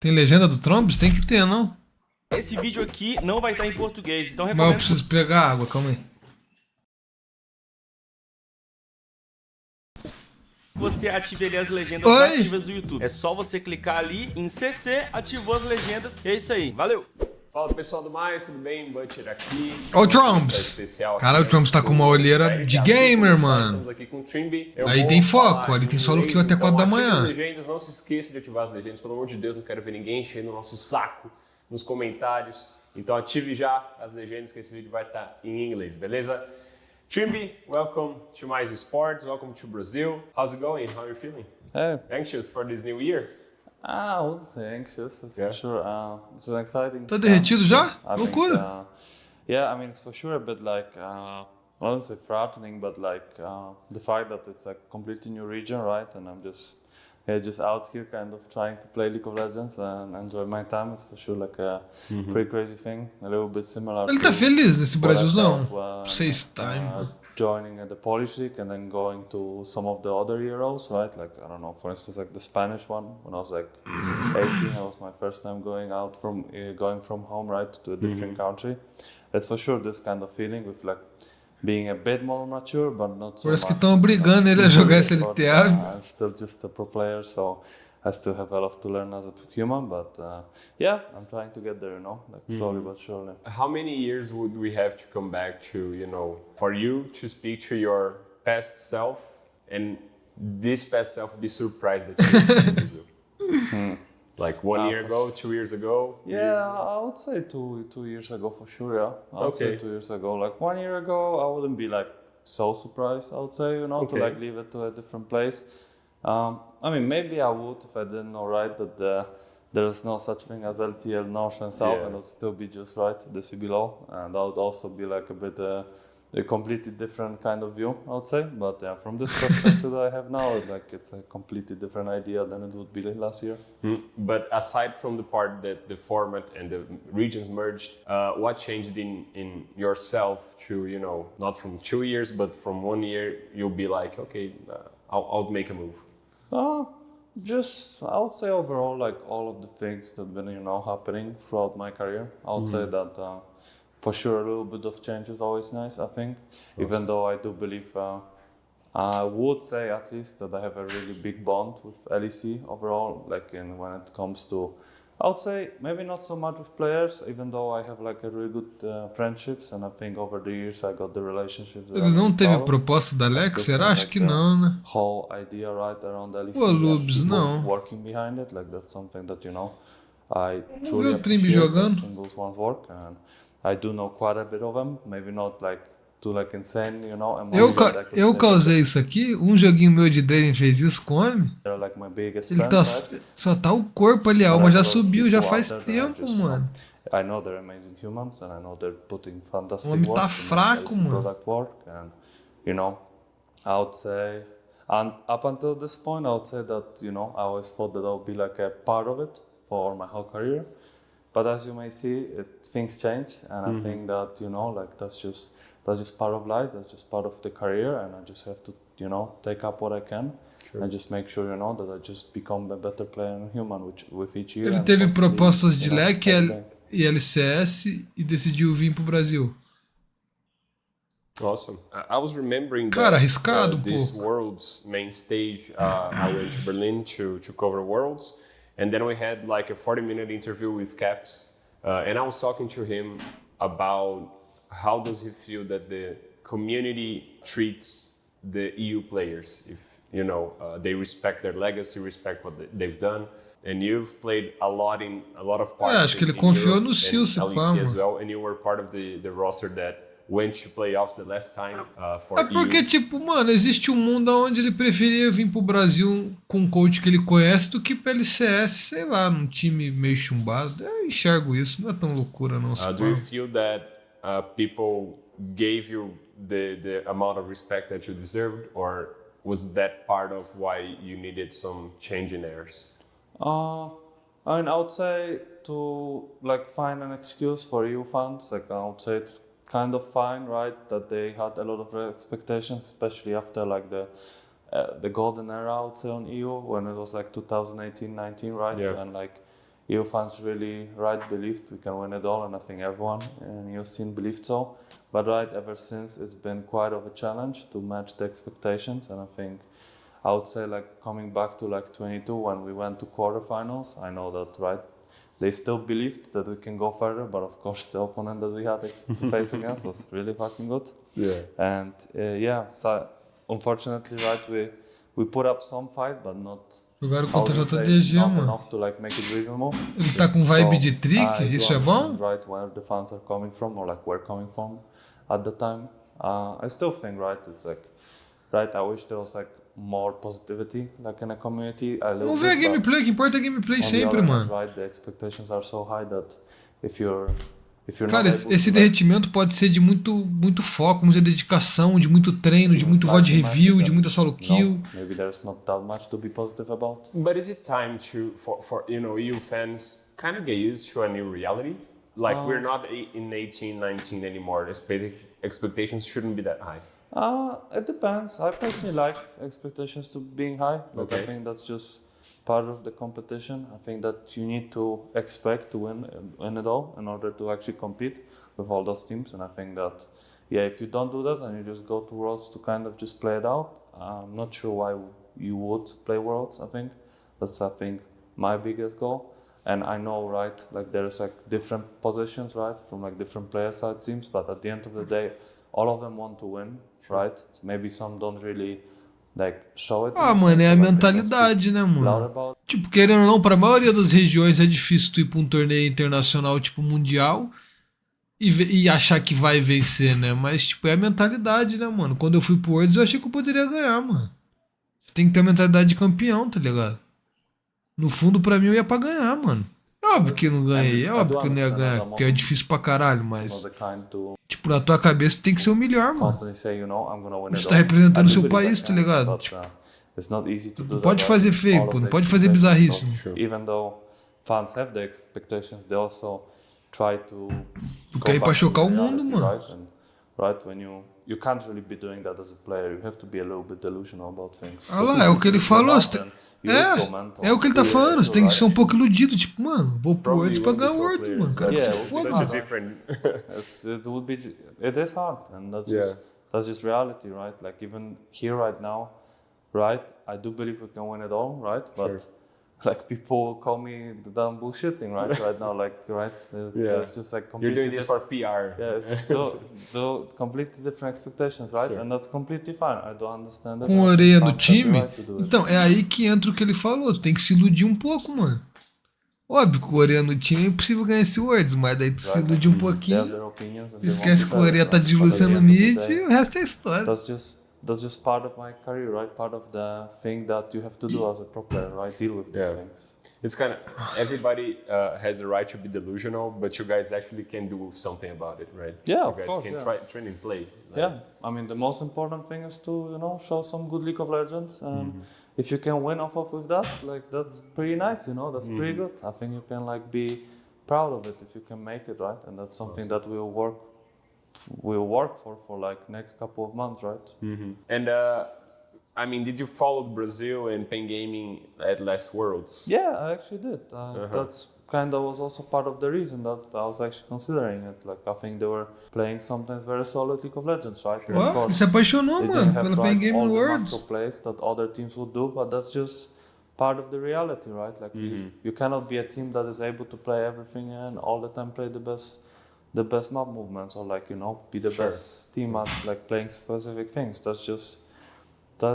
Tem legenda do Trymbi? Tem que ter, não? Esse vídeo aqui não vai estar em português, então Mas eu recomendo preciso pegar água, calma aí. que você ative ali as legendas Oi? nativas do YouTube. É só você clicar ali em CC, ativou as legendas e é isso aí. Valeu! Fala pessoal do mais, tudo bem? Butcher aqui. Ó o Trymbi. Cara, o Trymbi tá com uma olheira de gamer, mano. Estamos aqui com o Trymbi. Aí tem foco, ali tem solo kill até 4 da manhã. As legendas, não se esqueça de ativar as legendas, pelo amor de Deus, não quero ver ninguém enchendo o nosso saco nos comentários. Então ative já as legendas que esse vídeo vai estar em inglês, beleza? Trymbi, welcome to Mais Sports, welcome to Brazil. How's it going? How are you feeling? Anxious for this new year? I wouldn't say anxious, that's for sure. It's an exciting. Tá derretido já? I think, Loucura. yeah, I mean, it's for sure a bit like, I wouldn't say frightening, but like the fact that it's a completely new region, right? And I'm just out here kind of trying to play League of Legends and enjoy my time. It's for sure like a pretty crazy thing, a little bit similar. Ele tá feliz nesse what I Brasilzão. felt when, Seis time. joining the Polish league and then going to some of the other Euros, right? Like, I don't know, for instance, like the Spanish one, when I was like 18, that was my first time going out from, going from home, right, to a different country. It's for sure this kind of feeling with like being a bit more mature, but not so Parece much. que estão obrigando ele a jogar SLTA. I'm still just a pro player, so I still have a lot to learn as a human, but yeah, I'm trying to get there, you know, like slowly but surely. How many years would we have to come back to, you know, for you to speak to your past self and this past self be surprised that you're in Brazil? Like 1 year ago, 2 years ago? Yeah, I would say two years ago for sure, yeah. I would say 2 years ago. Like 1 year ago, I wouldn't be like so surprised, I would say, you know, to like leave it to a different place. I mean, maybe I would if I didn't know, right, that there's no such thing as LTL North and South, and it would still be just right, the CB law, and that would also be like a bit a completely different kind of view, I would say. But yeah, from this perspective that I have now, like it's a completely different idea than it would be last year. But aside from the part that the format and the regions merged, what changed in yourself to, you know, not from 2 years, but from 1 year, you'll be like, okay, I'll make a move? Just, I would say overall, like all of the things that have been, you know, happening throughout my career. I would say that for sure a little bit of change is always nice, I think. Even though I do believe, I would say at least that I have a really big bond with LEC overall, like when it comes to, I would say maybe not so much with players, even though I have like a really good friendships, and I think over the years I got the relationships. Ele não teve proposta da Lec? Será? Acho que não, né? Whole idea right around LEC. Pô, Lubes, não. Working behind it, like that's something that, you know, I Vamos truly ver o Trymbi appreciate jogando. singles one work, and I do know quite a bit of them, maybe not like too like insane, you know. Eu causei isso aqui, um joguinho meu de Draven fez isso com homem. They're like my biggest Ele tá, só tá o corpo ali, a alma já subiu, já faz tempo, mano. I know they're amazing humans, and I know they're putting fantastic O homem tá work fraco, in mano. product work, and you know, I would say, and up until this point, I would say that, you know, I always thought that I would be like a part of it for my whole career. But as you may see, things change, and I think that, you know, like that's just part of life. That's just part of the career, and I just have to, you know, take up what I can, and just make sure, you know, that I just become a better player and human with each year. Ele teve propostas de Lec e LCS e decidiu vir pro Brasil. Awesome. I was remembering Cara, that arriscado this pouco. Worlds main stage, I went to Berlin to cover Worlds, and then we had like a 40-minute interview with Caps, and I was talking to him about how does he feel that the community treats the EU players, if, you know, they respect their legacy, respect what they've done. And you've played a lot of parts. Acho que ele confiou no Seeel, se pá, as well, and you were part of the roster that went to playoffs the last time for É porque, EU. tipo, mano, existe um mundo onde ele preferia vir pro Brasil com um coach que ele conhece do que pra LCS, sei lá, num time meio chumbado. Eu enxergo isso, não é tão loucura não. Do you feel that people gave you the amount of respect that you deserved, or was that part of why you needed some change in airs? I mean, I would say to like find an excuse for EU fans, like I would say it's kind of fine, right, that they had a lot of expectations, especially after like the golden era, I would say, on EU, when it was like 2018-19, right? Yeah. And like EU fans really believed we can win it all, and I think everyone in EU scene believed so. But ever since it's been quite of a challenge to match the expectations, and I think I would say coming back to 22 when we went to quarterfinals, I know that they still believed that we can go further, but of course the opponent that we had to face against was really fucking good. Yeah. And so unfortunately, we put up some fight, but not. Jogaram contra a JDG, mano. Enough to make it reasonable. Ele tá com vibe de trick, isso é bom? Right, where the fans are coming from, or were coming from at the time. I still think it's I wish there was more positivity in a community. Vamos ver a gameplay, que importa a gameplay sempre, mano. The expectations are so high that if you're Cara, esse derretimento pode ser de muito foco, muita dedicação, de muito treino, de muito VOD review, de muita solo kill. Maybe there's not that much to be positive about. But is it time for EU fans kind of get used to a new reality? We're not in 18, 19 anymore. Expectations shouldn't be that high. It depends. I personally like expectations to being high, but I think that's just part of the competition. I think that you need to expect to win it all in order to actually compete with all those teams. And I think that, if you don't do that and you just go to Worlds to kind of just play it out, I'm not sure why you would play Worlds. I think that's my biggest goal. And I know, there's different positions, from different player side teams. But at the end of the day, all of them want to win, right? So maybe some don't really show it. Mano, é a mentalidade, né, mano? Tipo, querendo ou não, pra maioria das regiões é difícil tu ir pra um torneio internacional, tipo, mundial, e achar que vai vencer, né? Mas, tipo, é a mentalidade, né, mano? Quando eu fui pro Worlds, eu achei que eu poderia ganhar, mano. Você tem que ter a mentalidade de campeão, tá ligado? No fundo, pra mim, eu ia pra ganhar, mano. É óbvio que eu não ganhei, é óbvio que eu não ia ganhar, porque é difícil pra caralho, mas... Tipo, na tua cabeça tem que ser o melhor, mano. Você tá representando o seu país, tá ligado? Tipo, não pode fazer feio, pô, não pode fazer bizarríssimo. Even though fans have the expectations, they also try to... Tu quer ir pra chocar o mundo, mano. When you can't really be doing that as a player, you have to be a little bit delusional about things. Ah lá, é o que ele falou. É o que ele tá falando, você tem que ser um pouco iludido, tipo, mano, vou pro Worlds pra ganhar o World, mano, cara, que se foda. It is hard, and that's just reality, right? Even here right now, I do believe we can win it all, right? But people call me the damn bullshitting, right? Right now, it's just completely... You're doing this for PR. Yeah, it's still completely different expectations, right? And that's completely fine. I don't understand it. Com a areia no time? Então, é aí que entra o que ele falou. Tu tem que se iludir um pouco, mano. Óbvio que com a areia no time é impossível ganhar esse Worlds, mas daí tu se ilude um pouquinho. Esquece que a areia tá diluindo mid e o resto é história. That's just part of my career, right? Part of the thing that you have to do as a pro player, right? Deal with these things. It's kind of, everybody has the right to be delusional, but you guys actually can do something about it, right? Yeah, of course. You guys can train and play. I mean, the most important thing is to, show some good League of Legends. And if you can win off with that, that's pretty nice, that's pretty good. I think you can, be proud of it if you can make it, right? And that's something that we'll work for next couple of months, right? And I mean, did you follow Brazil and Pen Gaming at last Worlds? Yeah, I actually did. That's kind of was also part of the reason that I was actually considering it. I think they were playing sometimes very solid League of Legends, right? Ué, ele se apaixonou, mano, pelo Pen Gaming Worlds. Plays that other teams would do, but that's just part of the reality, right? You cannot be a team that is able to play everything and all the time play the best map movements, or be the best team at playing specific things. That's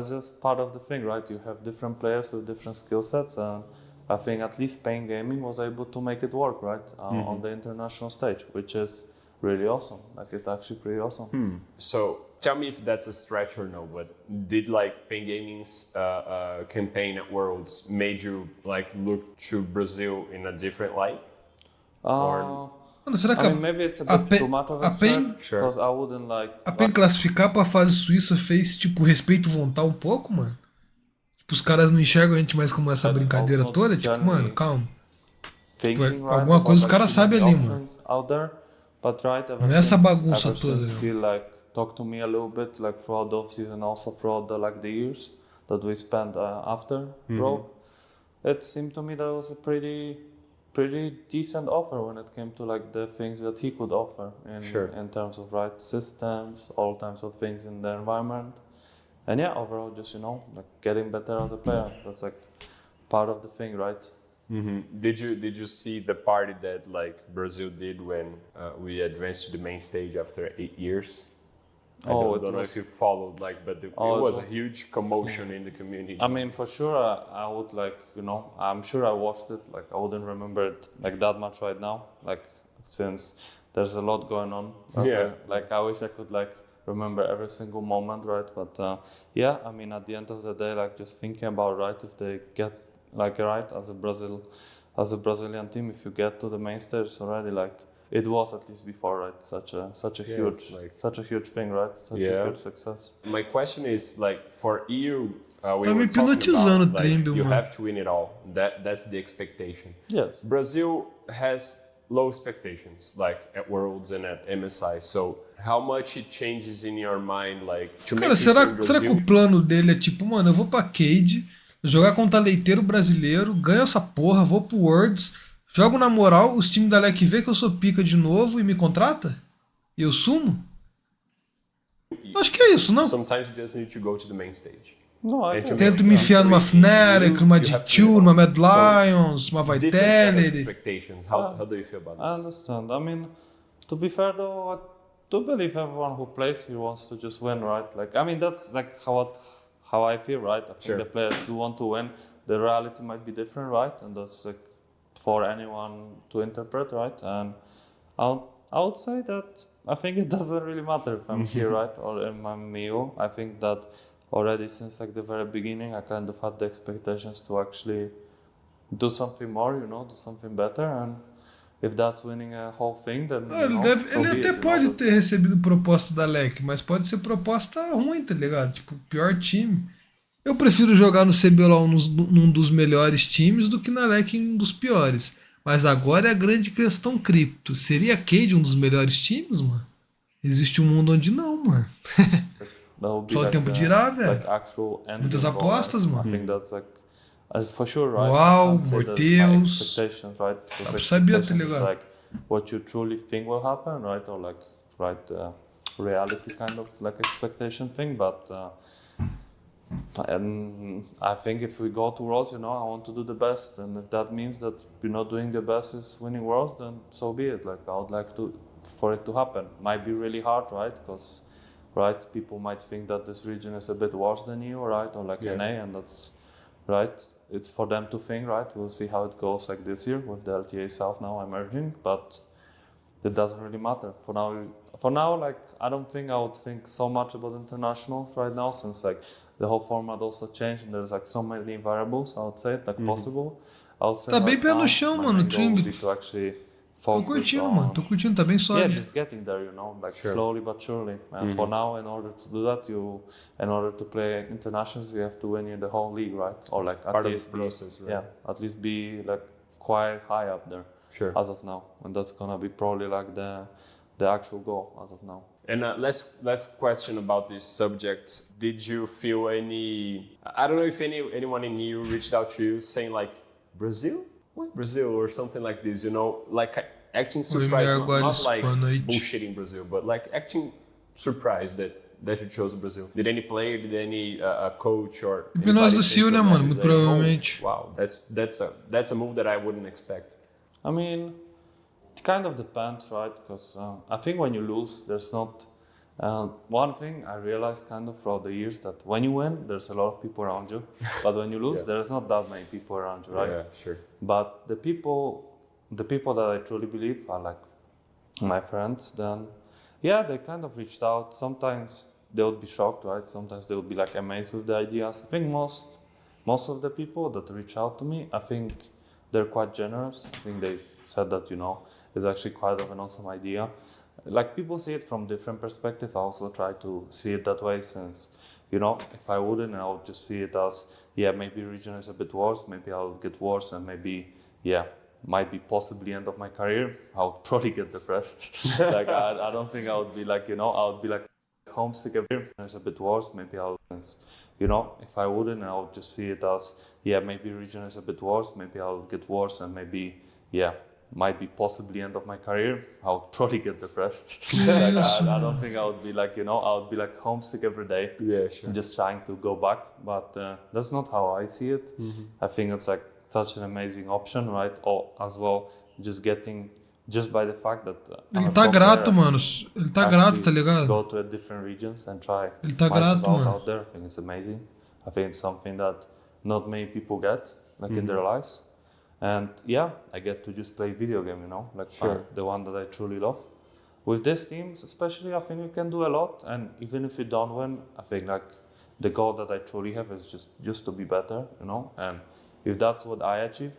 just part of the thing, right? You have different players with different skill sets, and I think at least Pain Gaming was able to make it work, right, on the international stage, which is really awesome. It's actually pretty awesome. So tell me if that's a stretch or no, but did Pain Gaming's campaign at Worlds made you look to Brazil in a different light? Mano, será que maybe it's a bit too much of a stretch, because I wouldn't a PEN classificar pra fase suíça fez, tipo, respeito voltar um pouco, mano? Tipo, os caras não enxergam a gente mais como essa brincadeira toda, tipo, mano, calma. Tipo, alguma coisa os caras sabem ali, mano. Não é essa bagunça toda. Talk to me a little bit, throughout the off-season, also throughout the years that we spent after Rogue. It seemed to me that was a pretty pretty decent offer when it came to like the things that he could offer in terms of right systems, all kinds of things in the environment. And yeah, overall, just, you know, like getting better as a player. That's like part of the thing, right? Mm-hmm. Did you see the party that like Brazil did when we advanced to the main stage after 8 years? I don't know if you followed, like, but it was a huge commotion in the community. I mean, for sure, I would like, you know, I'm sure I watched it. Like, I wouldn't remember it like that much right now, like, since there's a lot going on. Like, I wish I could like remember every single moment, right? But yeah, I mean, at the end of the day, like, just thinking about, right, if they get like right as a Brazilian team, if you get to the main stage already, like. It was at least before, right? Such a huge thing, right? Such a huge success. My question is like for you, we Tá me were talking hipnotizando, about like, Trymbi, you mano. have to win it all. That's the expectation. Yes. Brazil has low expectations, like at Worlds and at MSI. So how much it changes in your mind, like to Cara, make this in será que Brazil? o plano dele é tipo, mano, eu vou pra Cade, jogar contra leiteiro brasileiro, ganho essa porra, vou pro Worlds, jogo na moral, os times da Lec vê que eu sou pica de novo e me contrata? E eu sumo? Acho que é isso, não? Sometimes you just need to go to the main stage. No, I And to Tento make me enfiar numa Fnatic, numa you have to G2, win it numa all. Mad So, Lions, uma it's different set of Vitality. expectations. How do you feel about I this? understand. I mean, to be fair though, I do believe everyone who plays here wants to just win, right? Like, I mean, that's like how I feel, right? I think the players do want to win. The reality might be different, right? And that's like for anyone to interpret, right? And I would say that I think it doesn't really matter if I'm here, right, or in my Mio. I think that already since like the very beginning, I kind of had the expectations to actually do something more, you know, do something better. And if that's winning a whole thing, then you know, so Ele be até it, you pode know, ter recebido proposta da Lec, mas pode ser proposta ruim, tá ligado? Tipo, pior time. Eu prefiro jogar no CBLOL num dos melhores times do que na Lec em um dos piores. Mas agora é a grande questão cripto. Seria a Cade um dos melhores times, mano? Existe um mundo onde não, mano. Só o tempo dirá, velho. Muitas apostas, mano. I think that's like, as for sure, right? Uau, I can't say that my Morttheus. expectations, right? Because Dá pra saber, tá expectations is ligado? like what you truly think will happen, right? Or like, right, reality kind of like expectation thing. But and I think if we go to Worlds, you know, I want to do the best. And if that means that, you know, doing the best is winning Worlds, then so be it. Like, I would like for it to happen. Might be really hard, right? Because, right, people might think that this region is a bit worse than you, right? Or like NA, and that's, right, it's for them to think, right? We'll see how it goes like this year with the LTA South now emerging, but it doesn't really matter. For now, like, I don't think I would think so much about international right now, since like the whole format also changed and there's like so many variables, I would say, like possible. I would say Tá bem right pé no now, chão, my mano, main goal would Trymbi. be to actually Tô focus curtindo, on, mano. Tô curtindo, tá bem yeah, sólido. just getting there, you know, like slowly but surely. And for now, in order to do that, in order to play internationals, you have to win the whole league, right? Or like at Part least of the process, right? yeah, at least be like quite high up there as of now, and that's gonna be probably like the actual goal as of now. And last question about this subject. Did you feel any? I don't know if anyone in you reached out to you saying like Brazil, what Brazil, or something like this. You know, like acting surprised, not like bullshitting Brazil, but like acting surprised that you chose Brazil. Did any player, did any coach or? Nós do Seeel, né, mano? Muito provavelmente. Wow, that's a move that I wouldn't expect. I mean, it kind of depends, right? Because I think when you lose, there's not one thing I realized kind of throughout the years, that when you win, there's a lot of people around you, but when you lose, there's not that many people around you, right? Yeah, sure. But the people that I truly believe are like my friends. Then, yeah, they kind of reached out. Sometimes they would be shocked, right? Sometimes they would be like amazed with the ideas. I think most of the people that reach out to me, I think they're quite generous. I think they said that, you know, it's actually quite of an awesome idea. Like, people see it from different perspectives. I also try to see it that way, since, you know, if I wouldn't, I would just see it as, yeah, maybe region is a bit worse, maybe I'll get worse, and maybe, yeah, might be possibly end of my career. I would probably get depressed. Like, I don't think I would be like, you know, I would be like homesick every year. It's a bit worse, maybe I'll, you know, if I wouldn't, I would just see it as, yeah, maybe region is a bit worse, maybe I'll get worse, and maybe, yeah, might be possibly end of my career, I would probably get depressed. Like, I don't think I would be like, I would be like homesick every day. Yeah, sure. Just trying to go back, but that's not how I see it. I think it's like such an amazing option, right? Or as well, just by the fact that Ele tá grato, mano. Ele tá grato, tá ligado? Go to different regions and try Ele tá myself grato, mano. out there. I think it's amazing. I think it's something that not many people get, like in their lives. And yeah, I get to just play video game, like the one that I truly love. With these teams, especially, I think we can do a lot. And even if we don't win, I think like the goal that I truly have is just to be better, And if that's what I achieve,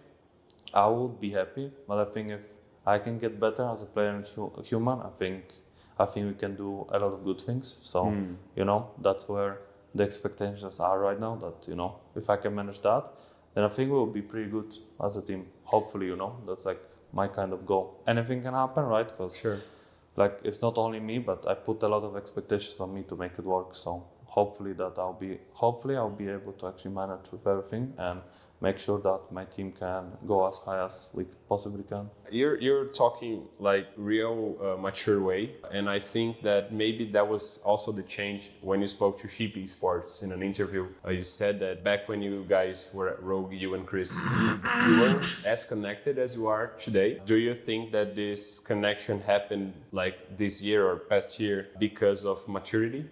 I would be happy. But I think if I can get better as a player and human, I think we can do a lot of good things. So, that's where the expectations are right now. That if I can manage that, then I think we will be pretty good as a team. Hopefully, that's like my kind of goal. Anything can happen, right? Because like it's not only me, but I put a lot of expectations on me to make it work. So hopefully I'll be able to actually manage with everything and make sure that my team can go as high as we possibly can. You're talking like real mature way, and I think that maybe that was also the change when you spoke to Sheep Esports in an interview. You said that back when you guys were at Rogue, you and Chris, you weren't as connected as you are today. Do you think that this connection happened like this year or past year because of maturity?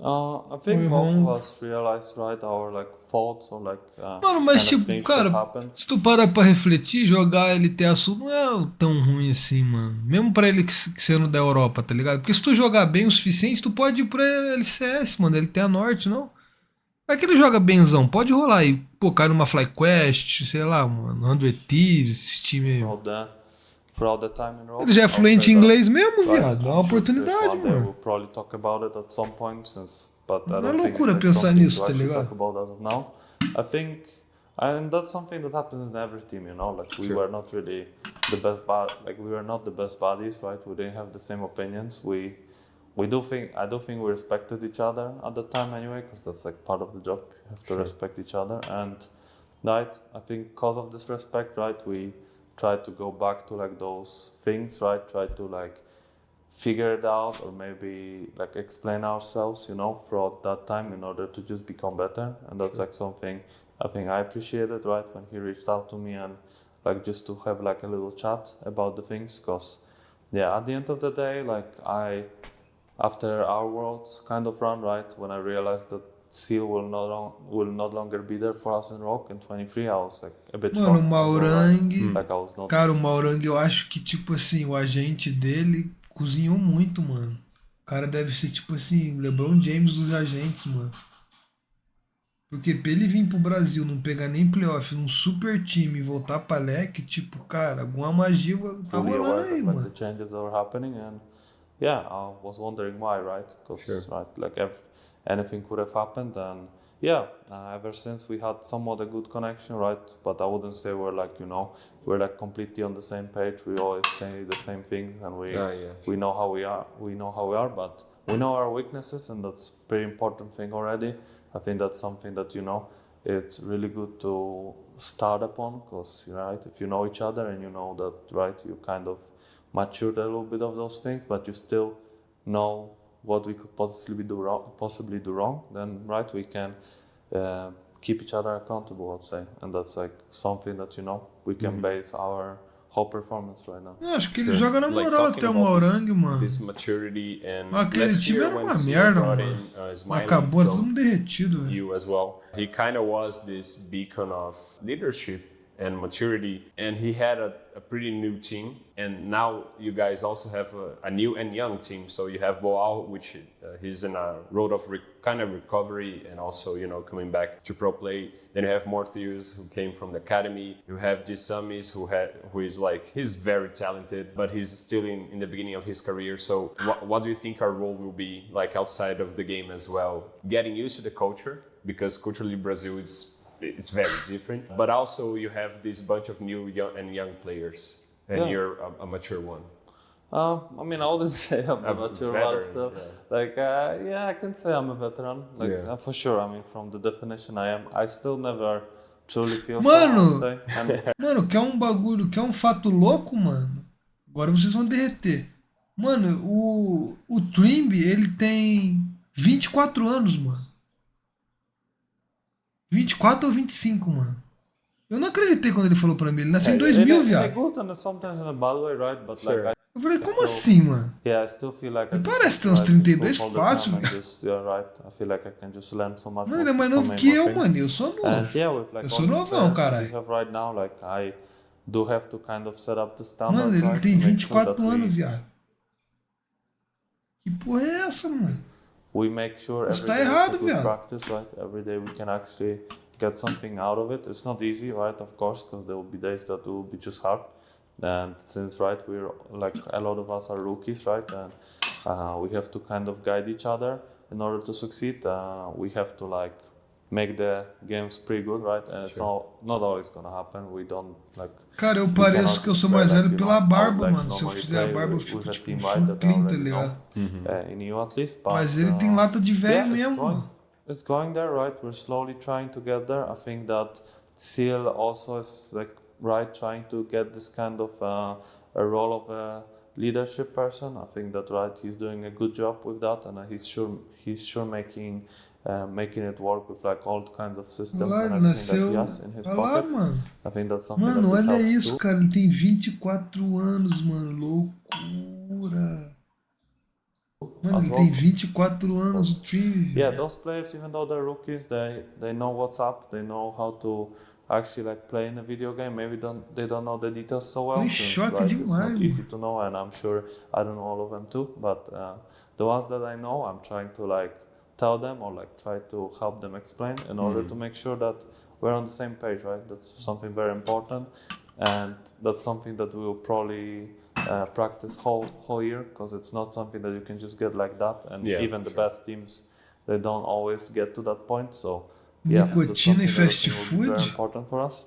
I think both of us realized, right, our like faults or like Mano, mas tipo, cara, se tu parar pra refletir, jogar LTA Sul não é tão ruim assim, mano. Mesmo pra ele sendo da Europa, tá ligado? Porque se tu jogar bem o suficiente, tu pode ir pra LCS, mano, LTA Norte, não? Vai que ele joga benzão, pode rolar aí. Pô, cai numa FlyQuest, sei lá, mano, 100 Thieves, esses times aí. Ele já é fluente em inglês mesmo, viado. É uma oportunidade, mano. We'll probably talk about it at some point, but não é loucura pensar nisso, tá ligado? I think, and that's something that happens in every team, Like we were not really the best, we were not the best buddies, right? We didn't have the same opinions. I do think we respected each other at the time anyway, because that's like part of the job. You have to respect each other, and right, I think because of this respect, right, we try to go back to like those things, right? Try to like figure it out or maybe like explain ourselves, throughout that time in order to just become better. And that's like something I think I appreciated, right? When he reached out to me and like just to have like a little chat about the things, because at the end of the day, like after our Worlds kind of run, right? When I realized that Seeel will no longer be there for us in Rock in 23, I was like a bit shocked. Mano, o Maurang, like I was not... Cara, o Maurang, eu acho que tipo assim, o agente dele cozinhou muito, mano. O cara deve ser tipo assim, LeBron James dos agentes, mano. Porque pra ele vir pro Brasil, não pegar nem playoff, num super time e voltar pra Lec, tipo, cara, alguma magia tá rolando aí, mano. The changes are happening and I was wondering why, right? Because right, like anything could have happened, and ever since we had somewhat a good connection, right? But I wouldn't say we're like we're like completely on the same page. We always say the same things, and we know how we are. We know how we are, but we know our weaknesses, and that's a pretty important thing already. I think that's something that it's really good to start upon, because right, if you know each other and you know that, right, you kind of matured a little bit of those things, but you still know what we could possibly do wrong, then right, we can keep each other accountable, I'd say, and that's like something that we can base our whole performance right now. Eu acho que ele joga na moral até o Maurang, mano. This maturity and aquele time era uma merda, mano. Acabou, todo mundo derretido, velho. You as well. He kind of was this beacon of leadership and maturity, and he had a pretty new team, and now you guys also have a new and young team. So you have Boal, which he's in a road of kind of recovery and also coming back to pro play. Then you have Morttheus, who came from the academy. You have Samis, who is like, he's very talented, but he's still in the beginning of his career. So what do you think our role will be like outside of the game as well? Getting used to the culture, because culturally Brazil it's very different, but also you have this bunch of new young players, and you're a mature one. I mean, I wouldn't say I'm a mature one still. Like, I can say I'm a veteran. Like, for sure. I mean, from the definition I am. I still never truly feel Mano, so, I would say. And mano, quer um bagulho, quer um fato louco, mano? Agora vocês vão derreter. Mano, o Trymbi, ele tem 24 anos, mano. 24 ou 25, mano. Eu não acreditei quando ele falou pra mim. Ele nasceu em 2000, viado. They're good and sometimes in a bad way, right? But like, Eu falei, como assim, mano? I still feel like Ele parece ter uns 32 fácil, velho. velho. You're right. I feel like I can just learn so much. Mano, ele é mais novo que eu, mano. Eu sou novo. And yeah, with like Eu sou novão, caralho. we have right now, like I do have to kind of set up the standard. Mano, ele right, tem to make 24 sure that anos, viado. Que porra é essa, mano? we make sure Isso every tá day errado, it's a good viado. practice, right? Every day we can actually get something out of it. It's not easy, right? Of course, because there will be days that will be just hard. And since, right, we're like a lot of us are rookies, right? And we have to kind of guide each other in order to succeed. We have to like make the games pretty good, right? And it's not always gonna happen. We don't like. Cara, eu pareço que eu sou mais velho pela barba, mano. Se eu fizer a barba, eu fico tipo full clean, tá ligado? In you at least, but, Mas ele tem lata de velho mesmo, mano. It's going there, right? We're slowly trying to get there. I think that Seeel also is like trying to get this kind of a role of a leadership person. I think that he's doing a good job with that, and he's sure making it work with like all kinds of systems Olha lá, and ele everything that he nasceu. has in his Olha lá, pocket. mano. I think that's something Mano, that olha helps isso, too. cara. Ele tem 24 anos, mano. Loucura. Mano, As ele well. tem 24 anos, o Trymbi. Yeah, those players, even though they're rookies, they know what's up. They know how to actually like play in a video game. Maybe they don't know the details so well. Tô em since, choque It's demais, not easy mano. to know, and I'm sure I don't know all of them too. But the ones that I know, I'm trying to like tell them or like try to help them explain in order to make sure that we're on the same page, right? That's something very important, and that's something that we will probably practice whole year, because it's not something that you can just get like that. And even the best teams, they don't always get to that point. So yeah, Nicotina e fast that's something that I think will be very food. important for us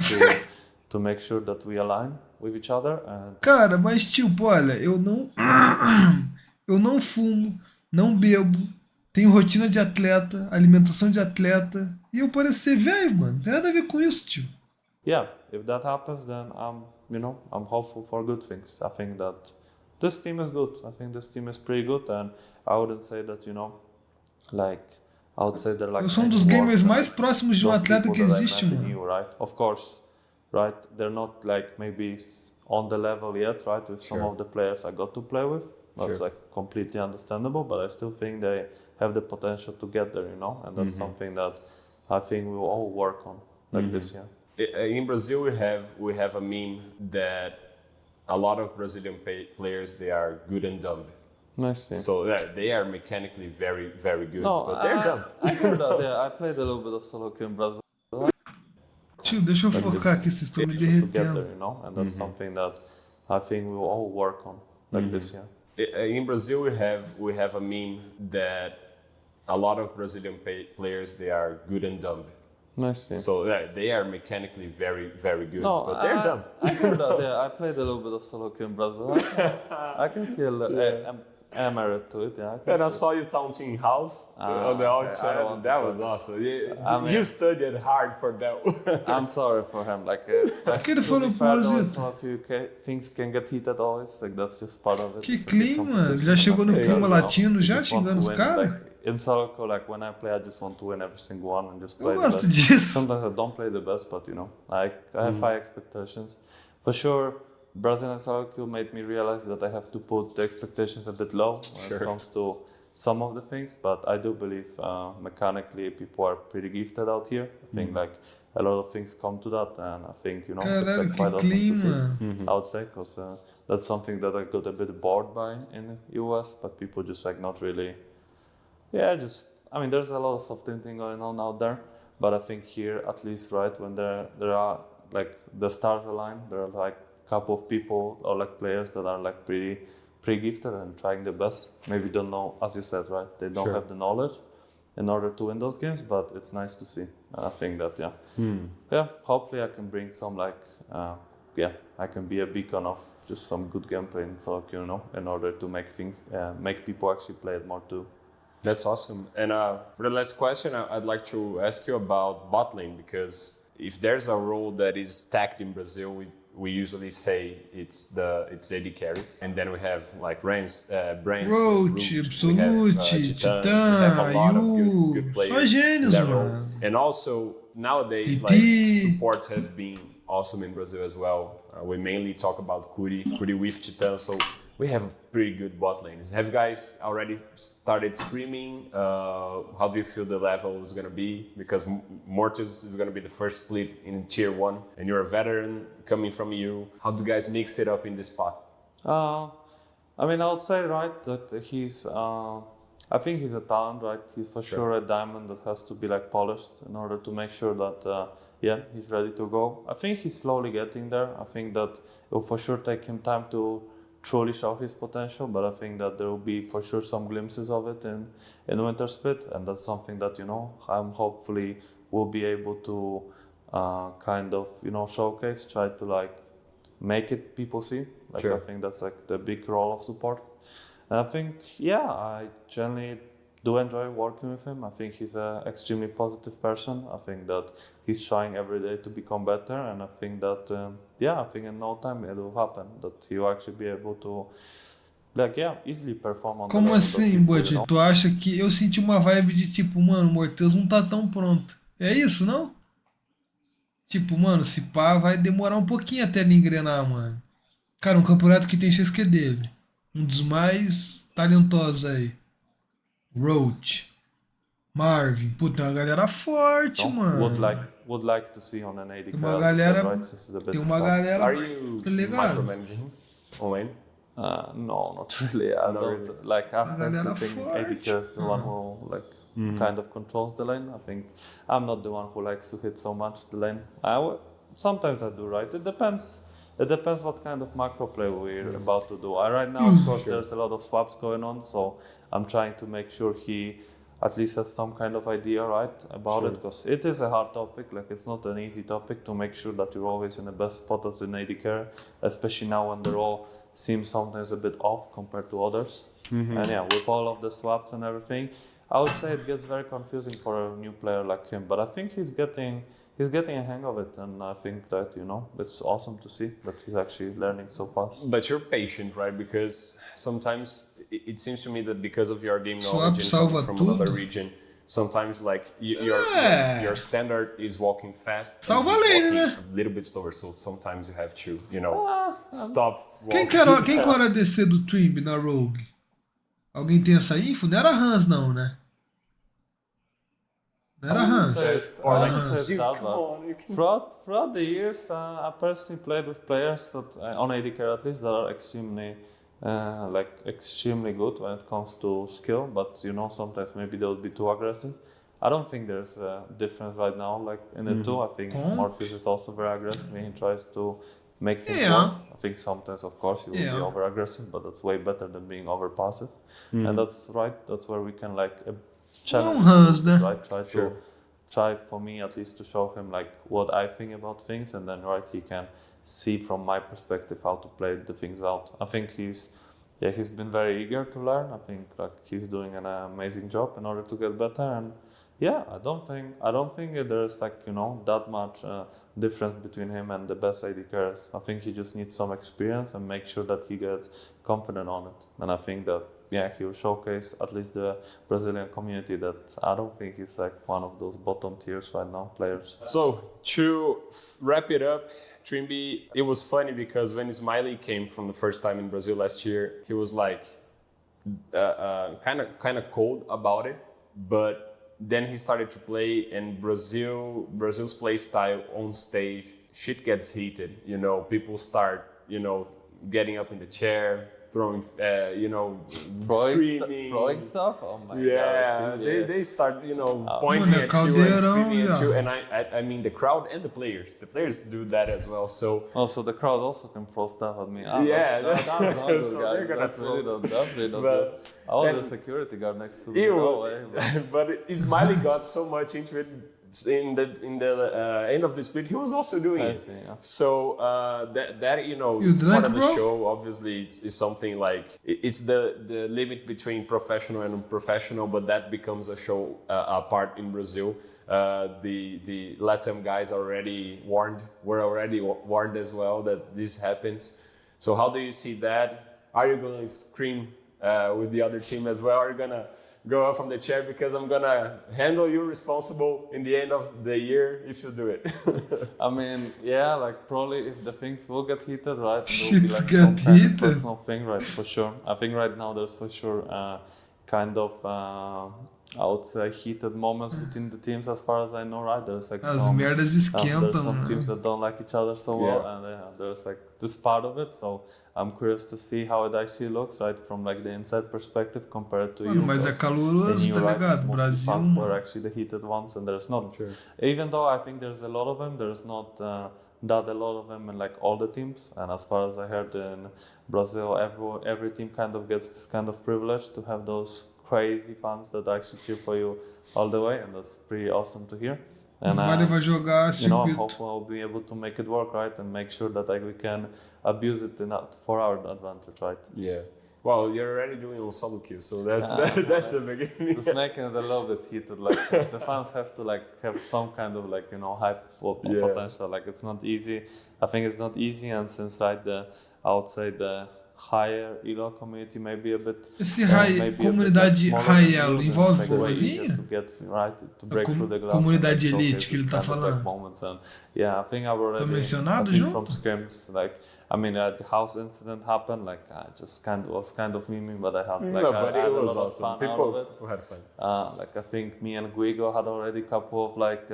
to make sure that we align with each other. And Cara, mas tipo, olha, eu não eu não fumo, não bebo, tenho rotina de atleta, alimentação de atleta, e eu pareço ser velho, mano. Não tem nada a ver com isso, tio. yeah, if that happens, then I'm hopeful for good things. I think that this team is good. I think this team is pretty good, and I wouldn't say that like I would say they're like. Eu sou um dos gamers mais próximos de um atleta que existe, mano. You, right? Of course, right? They're not like maybe on the level yet, right? With some of the players I got to play with, that's like completely understandable. But I still think they have the potential to get there, and that's something that I think we will all work on this year. In Brazil, we have a meme that a lot of Brazilian players, they are good and dumb. Nice. Yeah. So they are mechanically very, very good, No, but they're dumb. I heard that. Yeah, I played a little bit of solo queue in Brazil. Tio, deixa eu focar aqui, vocês estão me Together, derretendo. and that's something that I think we will all work on this year. In Brazil, we have a meme that a lot of Brazilian players, they are good and dumb. Nice. Yeah. So they are mechanically very, very good, No, but they're dumb. I heard that. Yeah, I played a little bit of solo queue in Brazil. I can see a little. I'm married to it. Yeah. And I saw you taunting House on the out chat. That was awesome. You studied hard for that. I'm sorry for him. Like que ele falou solo queue, things can get heated always. Like that's just part of it. Que clima, mano. Já chegou no clima latino, já xingando os caras? In solo queue, like when I play, I just want to win every single one and just play. Eu gosto disso. Sometimes I don't play the best, but I have high expectations. For sure, Brazilian solo queue made me realize that I have to put the expectations a bit low when it comes to some of the things. But I do believe mechanically people are pretty gifted out here. I think like a lot of things come to that, and I think it's like quite awesome to see. I would say, because that's something that I got a bit bored by in the US, but people just like not really. Yeah, there's a lot of soft thing going on out there, but I think here, at least, right, when there are like the stars align, there are like a couple of people or like players that are like pretty gifted and trying their best. Maybe don't know, as you said, right, they don't have the knowledge in order to win those games, but it's nice to see. And I think that, hopefully I can bring some like, I can be a beacon of just some good gameplay in solo queue, in order to make people actually play it more too. That's awesome. And for the last question, I'd like to ask you about bot lane, because if there's a role that is stacked in Brazil, we usually say it's AD carry, and then we have like Brands, Roach, Absolut, Titã, we have a lot of good Só players gênios, in that role. mano. And also nowadays, TT. like supports have been awesome in Brazil as well. We mainly talk about Kuri with Titã, so we have pretty good bot lanes. Have you guys already started screaming? How do you feel the level is gonna be? Because Morttheus is gonna be the first split in tier 1, and you're a veteran coming from EU. How do you guys mix it up in this spot? I mean, I would say, right, that he's, I think he's a talent, right? He's for sure a diamond that has to be like polished in order to make sure that, yeah, he's ready to go. I think he's slowly getting there. I think that it will for sure take him time to truly show his potential, but I think that there will be for sure some glimpses of it in Winter Split, and that's something that, you know, I'm hopefully will be able to kind of, you know, showcase, try to like make it people see. Like I think that's like the big role of support. And I think, yeah, I generally do enjoy working with him. I think he's an extremely positive person. I think that he's trying every day to become better, and I think that, yeah, I think in no time it will happen, that he will actually be able to, like, yeah, easily perform on Como the level assim, that people, Butch? you know? Tu acha que eu senti uma vibe de tipo, mano, o Morttheus não tá tão pronto. É isso, não? Tipo, mano, se pá, vai demorar um pouquinho até ele engrenar, mano. Cara, um campeonato que tem XQ dele. Um dos mais talentosos aí. Roach. Marvin. Puta, tem uma galera forte, No, mano. would like to see on an AD Tem uma carry, galera. right? This is a bit Tem uma fun. galera. Are you Tá ligado? micromanaging him on lane? No, not really. I Not don't really. like after galera sitting forte. AD carry is the one who like kind of controls the lane. I think I'm not the one who likes to hit so much the lane. Sometimes I do, right? It depends. It depends what kind of macro play we're about to do. Right now, of course, there's a lot of swaps going on, so I'm trying to make sure he at least has some kind of idea, right, about it, because it is a hard topic. Like, it's not an easy topic to make sure that you're always in the best spot as an AD carry, especially now when the role seems sometimes a bit off compared to others. And yeah, with all of the swaps and everything, I would say it gets very confusing for a new player like him. But I think he's getting a hang of it, and I think that, you know, it's awesome to see that he's actually learning so fast. But you're patient, right? Because sometimes it seems to me that because of your game Swap knowledge and salva coming from another tudo. region, sometimes like É. your standard is walking fast, and Salva he's lane, walking né? a little bit slower. So sometimes you have to, you know, stop. Quem walking. que era a DC do Trymbi na Rogue? Alguém tem essa info? Não era Hans, não, né? Não era Hans. Or like, Hans. dude, That, come but on, you can. throughout the years, I personally played with players that on AD carry at least that are extremely good when it comes to skill. But you know, sometimes maybe they'll be too aggressive. I don't think there's a difference right now. Like in the two, I think Morttheus is also very aggressive. He tries to make things Yeah. work. I think sometimes, of course, he will Yeah. be over aggressive, but that's way better than being over passive. And that's right. That's where we can like challenge. Hans, him, né? right? Try for me at least to show him like what I think about things, and then right he can see from my perspective how to play the things out. I think he's been very eager to learn. I think like he's doing an amazing job in order to get better, and yeah, I don't think there's like, you know, that much difference between him and the best AD carriers. I think he just needs some experience and make sure that he gets confident on it, and I think that he will showcase at least the Brazilian community that I don't think he's like one of those bottom tiers right now players. So to wrap it up, Trymbi, it was funny because when Smiley came from the first time in Brazil last year, he was like kind of cold about it, but then he started to play, and Brazil's play style on stage, shit gets heated. You know, people start, you know, getting up in the chair, throwing, you know, screaming. Throwing stuff? Oh my Yeah, god. they start, you know, pointing Mano, at you and screaming at caldeirão, you. yeah. And I mean, the crowd and the players do that as well. So Also, the crowd also can throw stuff at me. Yeah, that's not good, so guys. they're gonna That's really throw. not But- good. I was and- the security guard next to me. Ew. No way, but- but Smiley got so much into it in the end of the split. He was also doing I it. see, yeah. So that you know, You it's part drink, of the bro? show. Obviously, it's something like it's the limit between professional and unprofessional, but that becomes a show apart in Brazil. The Latam guys were already warned as well that this happens. So how do you see that? Are you going to scream with the other team as well? Are you going to go up from the chair because I'm going to handle you responsible in the end of the year if you do it? I mean, yeah, like probably if the things will get heated, right? It Shit will be like get some kind of heated. personal thing, right? For sure. I think right now there's for sure kind of I would say heated moments between the teams as far as I know, right? There's like As merdas there's esquentam, some mano. teams that don't like each other so well, and there's like this part of it. So I'm curious to see how it actually looks, right, from like the inside perspective compared to Mano, you. mas é because caloroso, in tá Europe, ligado? most Brasil, fans were mano. actually the heated ones, and there's not. Sure. Even though I think there's a lot of them, there's not that a lot of them in like all the teams. And as far as I heard in Brazil, every team kind of gets this kind of privilege to have those crazy fans that actually cheer for you all the way, and that's pretty awesome to hear. And Vai jogar you know, I'm circuito. hopeful I'll be able to make it work, right, and make sure that like we can abuse it for our advantage, right? Yeah. Well, you're already doing on solo queue, so that's a beginning. Just making it a little bit heated. Like the fans have to like have some kind of like, you know, hype potential. Like it's not easy. I think it's not easy, and since right I would say the higher Elo community may be a bit. Esse comunidade high elo envolve vovozinha? Comunidade elite que ele tá falando. Yeah, I think I've already. Tá mencionado junto? junto? From scrims, like I mean, the house incident happened. Like I just was kind of memeing, but I had like no, but I had it was a lot awesome. of fun out of it. People had fun. Like I think me and Guigo had already a couple of like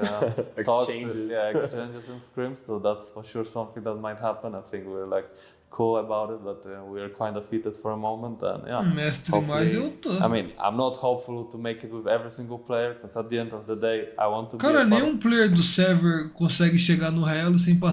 exchanges. Exchanges and scrims. So that's for sure something that might happen. I think we're like cool about it, but we're kind of heated for a moment, and yeah. Mestre mais eu tô. I mean, I'm not hopeful to make it with every single player, because at the end of the day, I want to. Cara, nenhum player do server consegue chegar no high elo sem passar